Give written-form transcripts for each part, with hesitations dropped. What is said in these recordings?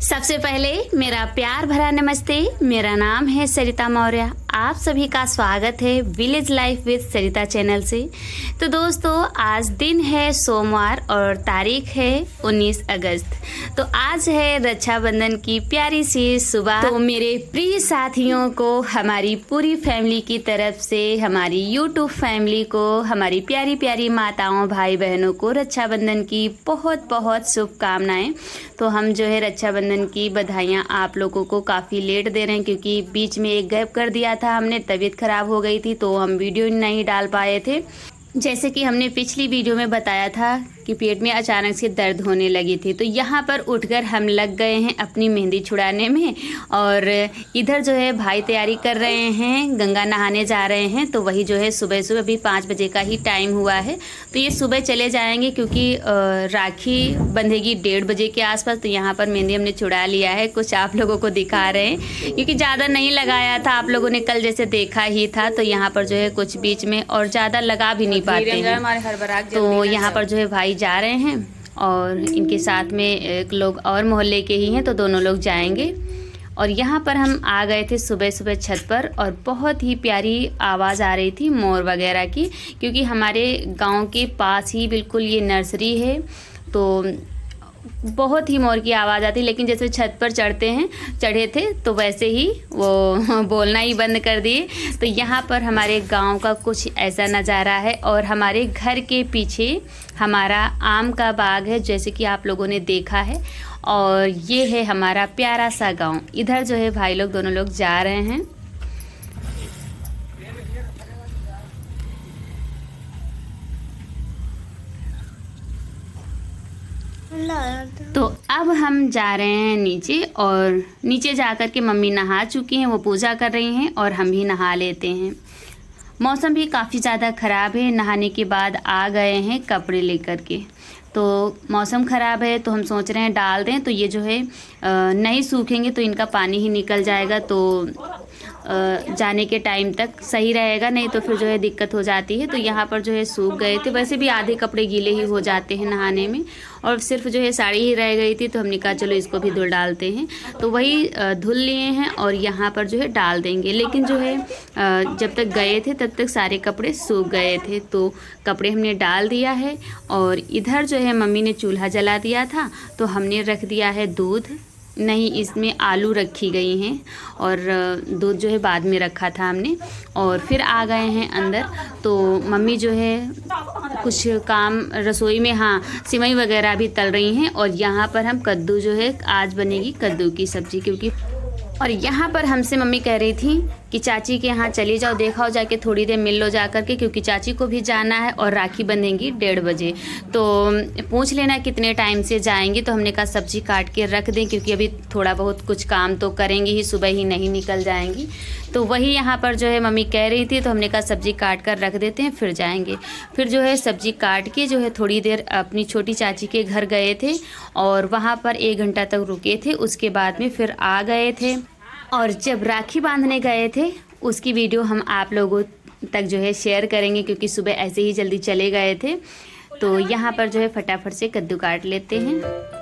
सबसे पहले मेरा प्यार भरा नमस्ते। मेरा नाम है सरिता मौर्य। आप सभी का स्वागत है village life with Sarita channel से। तो दोस्तों, आज दिन है सोमवार और तारीख है 19 अगस्त। तो आज है रक्षाबंधन की प्यारी सी सुबह। तो मेरे प्रिय साथियों को, हमारी पूरी फैमिली की तरफ से, हमारी यूट्यूब फैमिली को, हमारी प्यारी प्यारी माताओं भाई बहनों को रक्षाबंधन की बहुत बहुत शुभकामनाएं। तो हम जो है रक्षाबंधन की बधाइयाँ आप लोगों को काफ़ी लेट दे रहे हैं, क्योंकि बीच में एक गैप कर दिया था हमने, तबीयत ख़राब हो गई थी तो हम वीडियो नहीं डाल पाए थे। जैसे कि हमने पिछली वीडियो में बताया था कि पेट में अचानक से दर्द होने लगी थी। तो यहाँ पर उठकर हम लग गए हैं अपनी मेहंदी छुड़ाने में, और इधर जो है भाई तैयारी कर रहे हैं, गंगा नहाने जा रहे हैं। तो वही जो है सुबह सुबह अभी 5 बजे का ही टाइम हुआ है, तो ये सुबह चले जाएंगे क्योंकि राखी बंधेगी 1:30 बजे के आसपास। तो यहाँ पर मेहंदी हमने छुड़ा लिया है, कुछ आप लोगों को दिखा रहे हैं क्योंकि ज़्यादा नहीं लगाया था, आप लोगों ने कल जैसे देखा ही था। तो यहाँ पर जो है कुछ बीच में और ज़्यादा लगा भी नहीं पाते हैं। तो यहाँ पर जो है भाई जा रहे हैं और इनके साथ में एक लोग और मोहल्ले के ही हैं, तो दोनों लोग जाएंगे। और यहाँ पर हम आ गए थे सुबह सुबह छत पर, और बहुत ही प्यारी आवाज़ आ रही थी मोर वगैरह की, क्योंकि हमारे गांव के पास ही बिल्कुल ये नर्सरी है। तो बहुत ही मोर की आवाज़ आती, लेकिन जैसे छत पर चढ़े थे तो वैसे ही वो बोलना ही बंद कर दिए। तो यहाँ पर हमारे गांव का कुछ ऐसा नज़ारा है, और हमारे घर के पीछे हमारा आम का बाग है, जैसे कि आप लोगों ने देखा है। और ये है हमारा प्यारा सा गांव। इधर जो है भाई लोग दोनों लोग जा रहे हैं। तो अब हम जा रहे हैं नीचे, और नीचे जाकर के मम्मी नहा चुकी हैं, वो पूजा कर रही हैं, और हम भी नहा लेते हैं। मौसम भी काफ़ी ज़्यादा ख़राब है, नहाने के बाद आ गए हैं कपड़े लेकर के। तो मौसम ख़राब है तो हम सोच रहे हैं डाल दें, तो ये जो है नहीं सूखेंगे तो इनका पानी ही निकल जाएगा, तो जाने के टाइम तक सही रहेगा, नहीं तो फिर जो है दिक्कत हो जाती है। तो यहाँ पर जो है सूख गए थे, वैसे भी आधे कपड़े गीले ही हो जाते हैं नहाने में, और सिर्फ जो है साड़ी ही रह गई थी, तो हमने कहा चलो इसको भी धुल डालते हैं। तो वही धुल लिए हैं और यहाँ पर जो है डाल देंगे। लेकिन जो है जब तक गए थे तब तक सारे कपड़े सूख गए थे, तो कपड़े हमने डाल दिया है। और इधर जो है मम्मी ने चूल्हा जला दिया था, तो हमने रख दिया है दूध, नहीं इसमें आलू रखी गई हैं, और दूध जो है बाद में रखा था हमने। और फिर आ गए हैं अंदर। तो मम्मी जो है कुछ काम रसोई में, हाँ, सिवई वगैरह भी तल रही हैं। और यहाँ पर हम कद्दू जो है, आज बनेगी कद्दू की सब्ज़ी, क्योंकि और यहाँ पर हमसे मम्मी कह रही थी कि चाची के यहाँ चली जाओ, देखाओ जाके थोड़ी देर मिल लो जा कर के, क्योंकि चाची को भी जाना है और राखी बंधेंगी 1:30 बजे। तो पूछ लेना कितने टाइम से जाएंगी। तो हमने कहा सब्जी काट के रख दें, क्योंकि अभी थोड़ा बहुत कुछ काम तो करेंगी ही, सुबह ही नहीं निकल जाएंगी। तो वही यहाँ पर जो है मम्मी कह रही थी, तो हमने कहा सब्जी काट कर रख देते हैं, फिर जाएंगे। फिर जो है सब्जी काट के जो है थोड़ी देर अपनी छोटी चाची के घर गए थे, और वहाँ पर 1 घंटा तक रुके थे। उसके बाद में फिर आ गए थे, और जब राखी बांधने गए थे उसकी वीडियो हम आप लोगों तक जो है शेयर करेंगे, क्योंकि सुबह ऐसे ही जल्दी चले गए थे। तो यहाँ पर जो है फटाफट से कद्दू काट लेते हैं।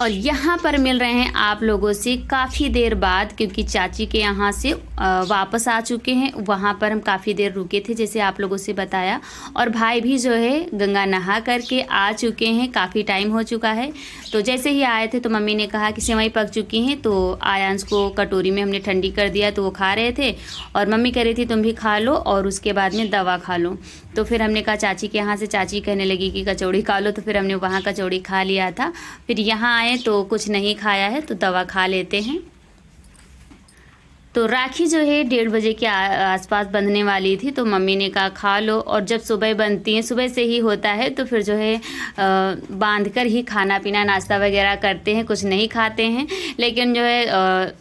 और यहाँ पर मिल रहे हैं आप लोगों से काफ़ी देर बाद, क्योंकि चाची के यहाँ से वापस आ चुके हैं। वहाँ पर हम काफ़ी देर रुके थे, जैसे आप लोगों से बताया। और भाई भी जो है गंगा नहा करके आ चुके हैं, काफ़ी टाइम हो चुका है। तो जैसे ही आए थे तो मम्मी ने कहा कि सेवई पक चुकी हैं, तो आयांश को कटोरी में हमने ठंडी कर दिया, तो वो खा रहे थे। और मम्मी कह रही थी तुम भी खा लो और उसके बाद में दवा खा लो। तो फिर हमने कहा चाची के यहाँ से, चाची कहने लगी कि कचौड़ी खा लो, तो फिर हमने वहाँ कचौड़ी खा लिया था। फिर यहाँ आए तो कुछ नहीं खाया है, तो दवा खा लेते हैं। तो राखी जो है 1:30 बजे के आसपास बंधने वाली थी, तो मम्मी ने कहा खा लो। और जब सुबह बनती हैं, सुबह से ही होता है, तो फिर जो है बांध कर ही खाना पीना नाश्ता वगैरह करते हैं, कुछ नहीं खाते हैं। लेकिन जो है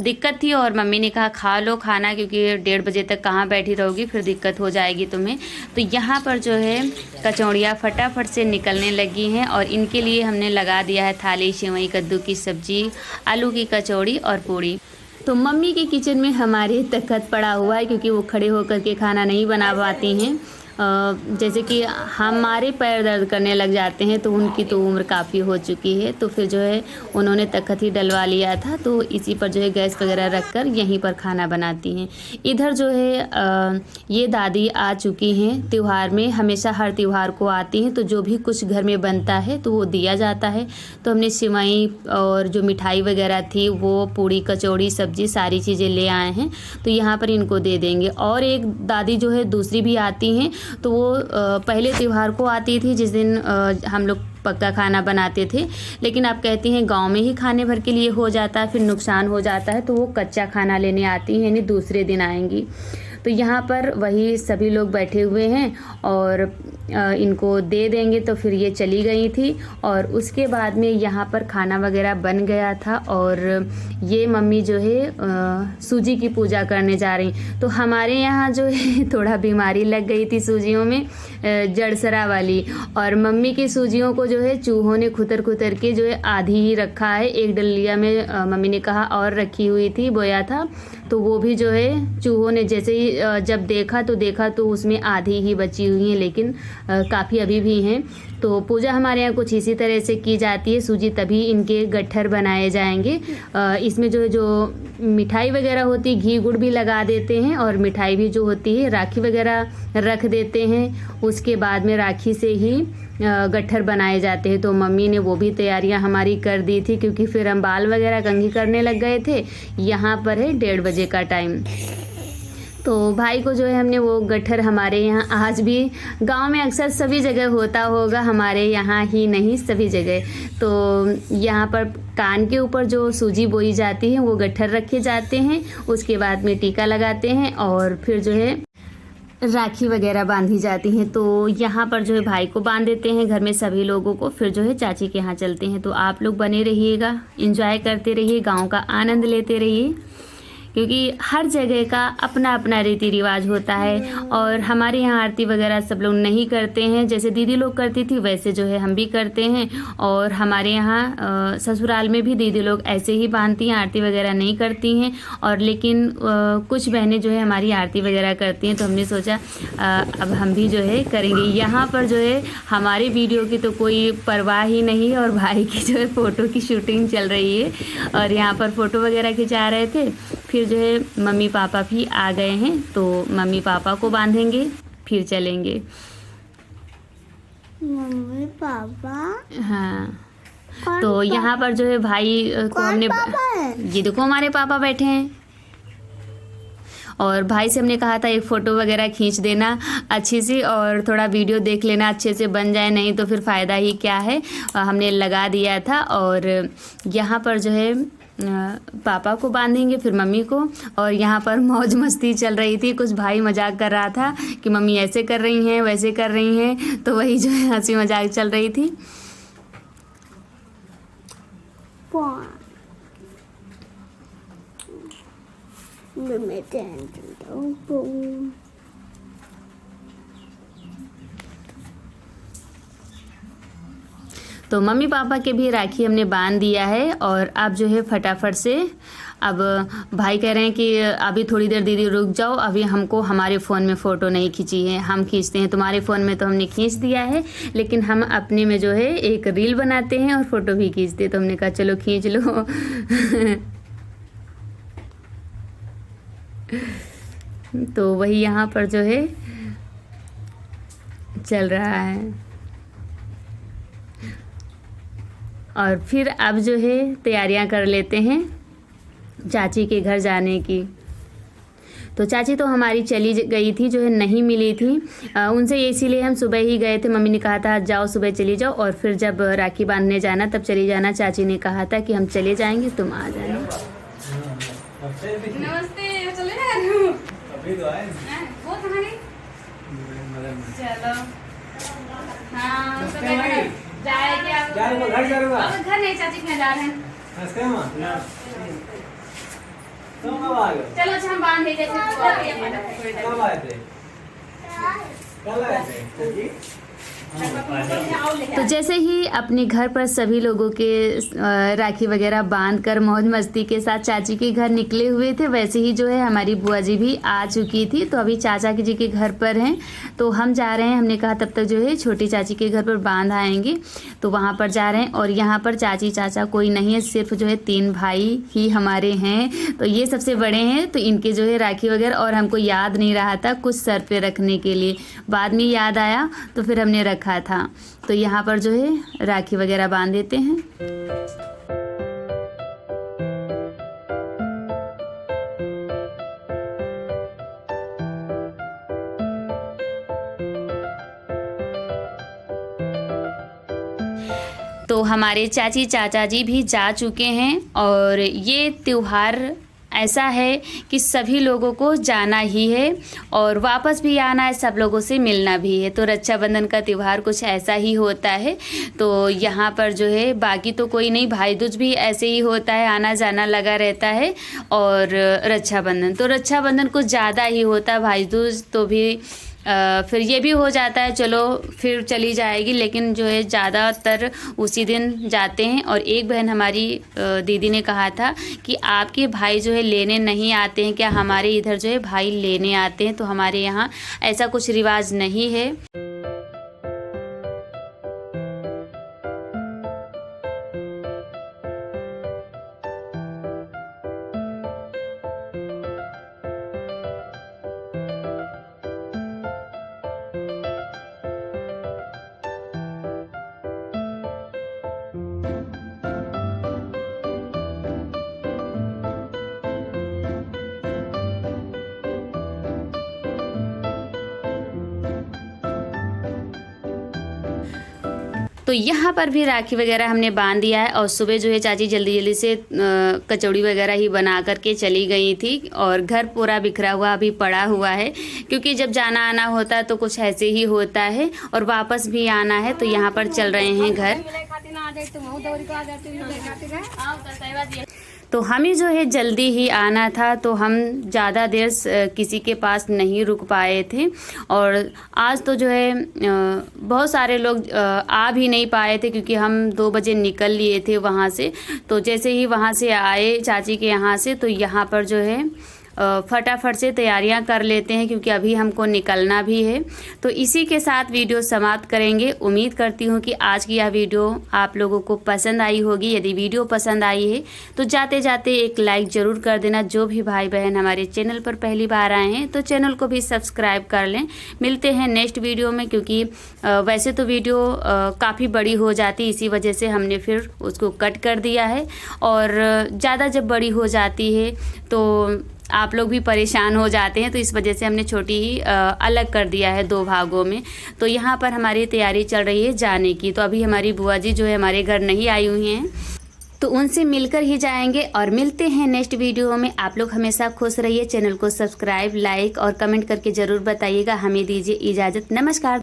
दिक्कत थी और मम्मी ने कहा खा लो खाना, क्योंकि 1:30 बजे तक कहाँ बैठी रहोगी, फिर दिक्कत हो जाएगी तुम्हें। तो यहाँ पर जो है कचौड़ियाँ फटाफट से निकलने लगी हैं और इनके लिए हमने लगा दिया है थाली, सेवई, कद्दू की सब्जी, आलू की कचौड़ी और पूड़ी। तो मम्मी के किचन में हमारे तखत पड़ा हुआ है, क्योंकि वो खड़े होकर के खाना नहीं बना पाती हैं। जैसे कि हमारे पैर दर्द करने लग जाते हैं, तो उनकी तो उम्र काफ़ी हो चुकी है, तो फिर जो है उन्होंने तखत ही डलवा लिया था, तो इसी पर जो है गैस वगैरह रख कर यहीं पर खाना बनाती हैं। इधर जो है ये दादी आ चुकी हैं, त्यौहार में हमेशा हर त्यौहार को आती हैं, तो जो भी कुछ घर में बनता है तो वो दिया जाता है। तो हमने सेवई और जो मिठाई वगैरह थी वो, पूड़ी, कचौड़ी, सब्जी, सारी चीज़ें ले आए हैं, तो यहाँ पर इनको दे देंगे। और एक दादी जो है दूसरी भी आती हैं, तो वो पहले त्यौहार को आती थी जिस दिन हम लोग पक्का खाना बनाते थे, लेकिन आप कहती हैं गांव में ही खाने भर के लिए हो जाता है, फिर नुकसान हो जाता है, तो वो कच्चा खाना लेने आती हैं, यानी दूसरे दिन आएंगी। तो यहाँ पर वही सभी लोग बैठे हुए हैं और इनको दे देंगे। तो फिर ये चली गई थी और उसके बाद में यहाँ पर खाना वगैरह बन गया था और ये मम्मी जो है सूजी की पूजा करने जा रही। तो हमारे यहाँ जो है थोड़ा बीमारी लग गई थी सूजियों में, जड़सरा वाली, और मम्मी की सूजियों को जो है चूहों ने खुतर खुतर के जो है आधी ही रखा है। एक डलिया में मम्मी ने कहा और रखी हुई थी, बोया था, तो वो भी जो है चूहों ने जैसे ही जब देखा तो उसमें आधी ही बची हुई हैं, लेकिन काफ़ी अभी भी हैं। तो पूजा हमारे यहाँ कुछ इसी तरह से की जाती है। सूजी तभी इनके गट्ठर बनाए जाएंगे। इसमें जो मिठाई वगैरह होती है, घी गुड़ भी लगा देते हैं और मिठाई भी जो होती है राखी वगैरह रख देते हैं। उसके बाद में राखी से ही गट्ठर बनाए जाते हैं। तो मम्मी ने वो भी तैयारियां हमारी कर दी थी, क्योंकि फिर हम बाल वगैरह कंघी करने लग गए थे। यहाँ पर है 1:30 बजे का टाइम। तो भाई को जो है हमने वो गट्ठर, हमारे यहाँ आज भी गांव में अक्सर सभी जगह होता होगा, हमारे यहाँ ही नहीं सभी जगह, तो यहाँ पर कान के ऊपर जो सूजी बोई जाती है वो गट्ठर रखे जाते हैं। उसके बाद में टीका लगाते हैं और फिर जो है राखी वगैरह बांधी जाती हैं। तो यहाँ पर जो है भाई को बांध देते हैं, घर में सभी लोगों को, फिर जो है चाची के यहाँ चलते हैं। तो आप लोग बने रहिएगा, एंजॉय करते रहिए, गांव का आनंद लेते रहिए, क्योंकि हर जगह का अपना अपना रीति रिवाज होता है। और हमारे यहाँ आरती वगैरह सब लोग नहीं करते हैं, जैसे दीदी लोग करती थी वैसे जो है हम भी करते हैं। और हमारे यहाँ ससुराल में भी दीदी लोग ऐसे ही बांधती हैं, आरती वगैरह नहीं करती हैं। और लेकिन कुछ बहनें जो है हमारी आरती वगैरह करती हैं, तो हमने सोचा अब हम भी जो है करेंगे। यहाँ पर जो है हमारी वीडियो की तो कोई परवाह ही नहीं है और भाई की जो है फ़ोटो की शूटिंग चल रही है और यहाँ पर फ़ोटो वगैरह खिंचा रहे थे। फिर जो है मम्मी पापा भी आ गए हैं, तो मम्मी पापा को बांधेंगे फिर चलेंगे। मम्मी पापा, हाँ, तो यहाँ पर जो है भाई को हमने, ये देखो हमारे पापा बैठे हैं। और भाई से हमने कहा था एक फ़ोटो वगैरह खींच देना अच्छी सी, और थोड़ा वीडियो देख लेना अच्छे से बन जाए, नहीं तो फिर फ़ायदा ही क्या है। हमने लगा दिया था। और यहाँ पर जो है पापा को बांधेंगे फिर मम्मी को। और यहाँ पर मौज मस्ती चल रही थी, कुछ भाई मजाक कर रहा था कि मम्मी ऐसे कर रही हैं वैसे कर रही हैं, तो वही जो है हंसी मजाक चल रही थी। तो मम्मी पापा के भी राखी हमने बांध दिया है। और अब जो है फटाफट से, अब भाई कह रहे हैं कि अभी थोड़ी देर दीदी रुक जाओ, अभी हमको हमारे फ़ोन में फ़ोटो नहीं खींची है, हम खींचते हैं। तुम्हारे फ़ोन में तो हमने खींच दिया है, लेकिन हम अपने में जो है एक रील बनाते हैं और फ़ोटो भी खींचते हैं। तो हमने कहा चलो खींच लो। तो वही यहाँ पर जो है चल रहा है। और फिर अब जो है तैयारियां कर लेते हैं चाची के घर जाने की। तो चाची तो हमारी चली गई थी, जो है नहीं मिली थी उनसे, इसीलिए हम सुबह ही गए थे। मम्मी ने कहा था जाओ सुबह चली जाओ, और फिर जब राखी बांधने जाना तब चली जाना। चाची ने कहा था कि हम चले जाएंगे, तुम आ जाना। नमस्ते, चले जा रही हूँ अभी तो आए वो कहानी चलो। हाँ तो जाएंगे आप घर नहीं, चाची के जा रहे हैं। तुम कब आ गए? चलो अच्छा हम बांध देते हैं फिर बोल रही है मैडम थोड़ी देर कब आए थे? कल आए थे? जी? तो जैसे ही अपने घर पर सभी लोगों के राखी वगैरह बांध कर मौज मस्ती के साथ चाची के घर निकले हुए थे, वैसे ही जो है हमारी बुआ जी भी आ चुकी थी। तो अभी चाचा जी के घर पर हैं, तो हम जा रहे हैं। हमने कहा तब तक जो है छोटी चाची के घर पर बांध आएंगे, तो वहाँ पर जा रहे हैं। और यहाँ पर चाची चाचा कोई नहीं है, सिर्फ जो है 3 भाई ही हमारे हैं। तो ये सबसे बड़े हैं, तो इनके जो है राखी वगैरह, और हमको याद नहीं रहा था कुछ सर पे रखने के लिए, बाद में याद आया तो फिर हमने रखा था। तो यहाँ पर जो है राखी वगैरह बांध देते हैं। तो हमारे चाची चाचा जी भी जा चुके हैं, और ये त्योहार ऐसा है कि सभी लोगों को जाना ही है और वापस भी आना है, सब लोगों से मिलना भी है। तो रक्षाबंधन का त्यौहार कुछ ऐसा ही होता है। तो यहाँ पर जो है बाकी तो कोई नहीं, भाई दूज भी ऐसे ही होता है, आना जाना लगा रहता है। और रक्षाबंधन कुछ ज़्यादा ही होता है, भाई दूज तो भी फिर ये भी हो जाता है, चलो फिर चली जाएगी, लेकिन जो है ज़्यादातर उसी दिन जाते हैं। और एक बहन हमारी दीदी ने कहा था कि आपके भाई जो है लेने नहीं आते हैं क्या? हमारे इधर जो है भाई लेने आते हैं, तो हमारे यहाँ ऐसा कुछ रिवाज नहीं है। तो यहाँ पर भी राखी वगैरह हमने बांध दिया है। और सुबह जो है चाची जल्दी जल्दी से कचौड़ी वगैरह ही बना करके चली गई थी, और घर पूरा बिखरा हुआ अभी पड़ा हुआ है, क्योंकि जब जाना आना होता है तो कुछ ऐसे ही होता है, और वापस भी आना है। तो यहाँ पर चल रहे हैं घर। तो हमें जो है जल्दी ही आना था, तो हम ज़्यादा देर किसी के पास नहीं रुक पाए थे। और आज तो जो है बहुत सारे लोग आ भी नहीं पाए थे, क्योंकि हम 2 बजे निकल लिए थे वहाँ से। तो जैसे ही वहाँ से आए चाची के यहाँ से, तो यहाँ पर जो है फटाफट से तैयारियां कर लेते हैं, क्योंकि अभी हमको निकलना भी है। तो इसी के साथ वीडियो समाप्त करेंगे। उम्मीद करती हूँ कि आज की यह वीडियो आप लोगों को पसंद आई होगी। यदि वीडियो पसंद आई है तो जाते जाते एक लाइक ज़रूर कर देना। जो भी भाई बहन हमारे चैनल पर पहली बार आए हैं तो चैनल को भी सब्सक्राइब कर लें। मिलते हैं नेक्स्ट वीडियो में, क्योंकि वैसे तो वीडियो काफ़ी बड़ी हो जाती, इसी वजह से हमने फिर उसको कट कर दिया है। और ज़्यादा जब बड़ी हो जाती है तो आप लोग भी परेशान हो जाते हैं, तो इस वजह से हमने छोटी ही अलग कर दिया है 2 भागों में। तो यहाँ पर हमारी तैयारी चल रही है जाने की। तो अभी हमारी बुआ जी जो है हमारे घर नहीं आई हुई हैं, तो उनसे मिलकर ही जाएंगे। और मिलते हैं नेक्स्ट वीडियो में। आप लोग हमेशा खुश रहिए। चैनल को सब्सक्राइब, लाइक और कमेंट करके ज़रूर बताइएगा। हमें दीजिए इजाज़त। नमस्कार।